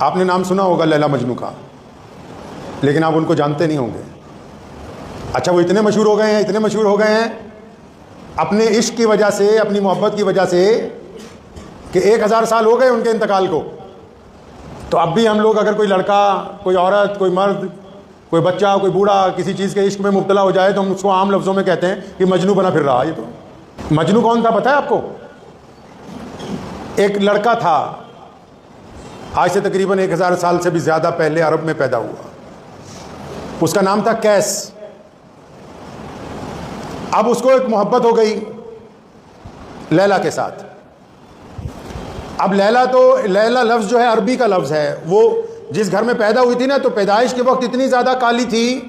آپ نے نام سنا ہوگا لیلا مجنوں کا، لیکن آپ ان کو جانتے نہیں ہوں گے۔ اچھا، وہ اتنے مشہور ہو گئے ہیں، اتنے مشہور ہو گئے ہیں اپنے عشق کی وجہ سے، اپنی محبت کی وجہ سے، کہ 1000 سال ہو گئے ان کے انتقال کو۔ تو اب بھی ہم لوگ اگر کوئی لڑکا، کوئی عورت، کوئی مرد، کوئی بچہ، کوئی بوڑھا کسی چیز کے عشق میں مبتلا ہو جائے تو ہم اس کو عام لفظوں میں کہتے ہیں کہ مجنوں بنا پھر رہا۔ یہ تو مجنوں کون تھا پتہ ہے آپ کو؟ ایک لڑکا تھا، آج سے تقریباً 1000 سال سے بھی زیادہ پہلے عرب میں پیدا ہوا، اس کا نام تھا قیس۔ اب اس کو ایک محبت ہو گئی لیلا کے ساتھ۔ اب لیلا لفظ جو ہے عربی کا لفظ ہے، وہ جس گھر میں پیدا ہوئی تھی نا، تو پیدائش کے وقت اتنی زیادہ کالی تھی،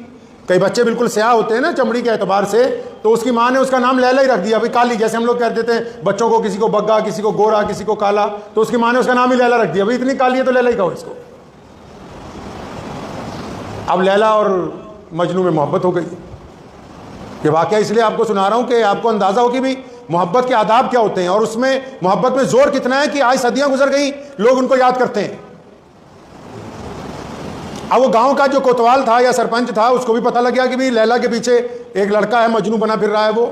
کئی بچے بالکل سیاہ ہوتے ہیں نا چمڑی کے اعتبار سے، تو اس کی ماں نے اس کا نام لیلا ہی رکھ دیا۔ ابھی کالی، جیسے ہم لوگ کہہ دیتے ہیں بچوں کو، کسی کو بگا، کسی کو گورا، کسی کو کالا، تو اس کی ماں نے اس کا نام ہی لیلا رکھ دیا۔ ابھی اتنی کالی ہے تو لیلا ہی کہو اس کو۔ اب لیلا اور مجنوں میں محبت ہو گئی۔ یہ واقعہ اس لیے آپ کو سنا رہا ہوں کہ آپ کو اندازہ ہو کہ بھی محبت کے آداب کیا ہوتے ہیں، اور اس میں محبت میں زور کتنا ہے کہ آج صدیاں گزر گئی لوگ ان کو یاد کرتے ہیں۔ اب وہ گاؤں کا جو کوتوال تھا یا سرپنچ تھا، اس کو بھی پتہ لگ گیا کہ بھی لیلا کے پیچھے ایک لڑکا ہے، مجنوں بنا پھر رہا ہے، وہ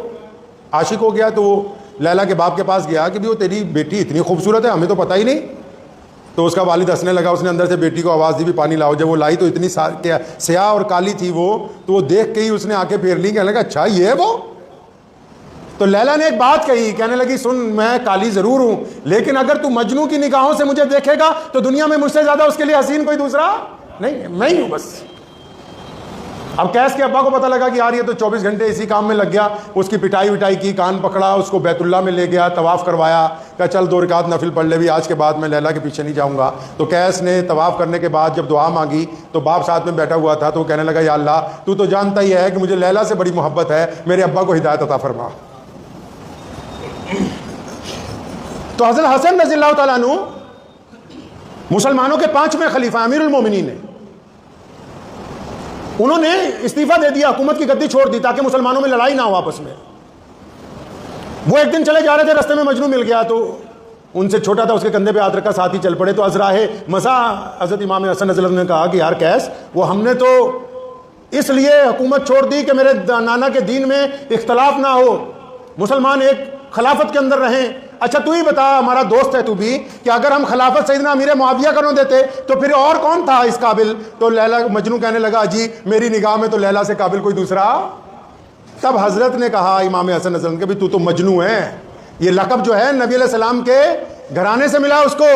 عاشق ہو گیا۔ تو وہ لیلا کے باپ کے پاس گیا کہ بھی وہ تیری بیٹی اتنی خوبصورت ہے، ہمیں تو پتہ ہی نہیں۔ تو اس کا والد ہنسنے لگا، اس نے اندر سے بیٹی کو آواز دی بھی پانی لاؤ۔ جب وہ لائی تو اتنی سیاہ اور کالی تھی وہ، تو وہ دیکھ کے ہی اس نے آنکھیں پھیر لی، کہنے لگا اچھا یہ ہے وہ۔ تو لیلا نے ایک بات کہی، کہنے لگی سن، میں کالی ضرور ہوں، لیکن اگر تو مجنوں کی نگاہوں سے مجھے دیکھے گا تو دنیا میں مجھ سے زیادہ اس کے لیے حسین کوئی دوسرا نہیں، میں ہی ہوں بس۔ اب قیس کے ابا کو پتہ لگا کہ یار یہ تو 24 گھنٹے اسی کام میں لگ گیا، اس کی پٹائی وٹائی کی، کان پکڑا، اس کو بیت اللہ میں لے گیا، طواف کروایا، کہا چل 2 رکعت نفل پڑھ لے بھی، آج کے بعد میں لیلا کے پیچھے نہیں جاؤں گا۔ تو قیس نے طواف کرنے کے بعد جب دعا مانگی تو باپ ساتھ میں بیٹھا ہوا تھا، تو وہ کہنے لگا یا اللہ تو تو جانتا ہی ہے کہ مجھے لیلا سے بڑی محبت ہے، میرے ابا کو ہدایت عطا فرما۔ تو حضرت حسن رضی اللہ تعالیٰ عنہ مسلمانوں کے 5ویں خلیفہ، امیر المومنین ہیں، انہوں نے استعفیٰ دے دیا، حکومت کی گدی چھوڑ دی تاکہ مسلمانوں میں لڑائی نہ ہو آپس میں۔ وہ ایک دن چلے جا رہے تھے، رستے میں مجنوں مل گیا، تو ان سے چھوٹا تھا، اس کے کندھے پہ ہاتھ رکھا، ساتھ ہی چل پڑے۔ تو ازراہ مزاح حضرت امام حسن رضی اللہ عنہ نے کہا کہ یار قیس، وہ ہم نے تو اس لیے حکومت چھوڑ دی کہ میرے نانا کے دین میں اختلاف نہ ہو، مسلمان ایک خلافت کے اندر رہیں۔ اچھا تو ہی بتا، ہمارا دوست ہے تو بھی، کہ اگر ہم خلافت سیدنا امیر معاویہ کو نہ دیتے تو پھر اور کون تھا اس قابل؟ تو لیلا مجنوں کہنے لگا جی میری نگاہ میں تو لیلا سے قابل کوئی دوسرا۔ تب حضرت نے کہا امام حسن رضی اللہ عنہ کہ بھی تو مجنوں ہے، یہ لقب جو ہے نبی علیہ السلام کے گھرانے سے ملا اس کو،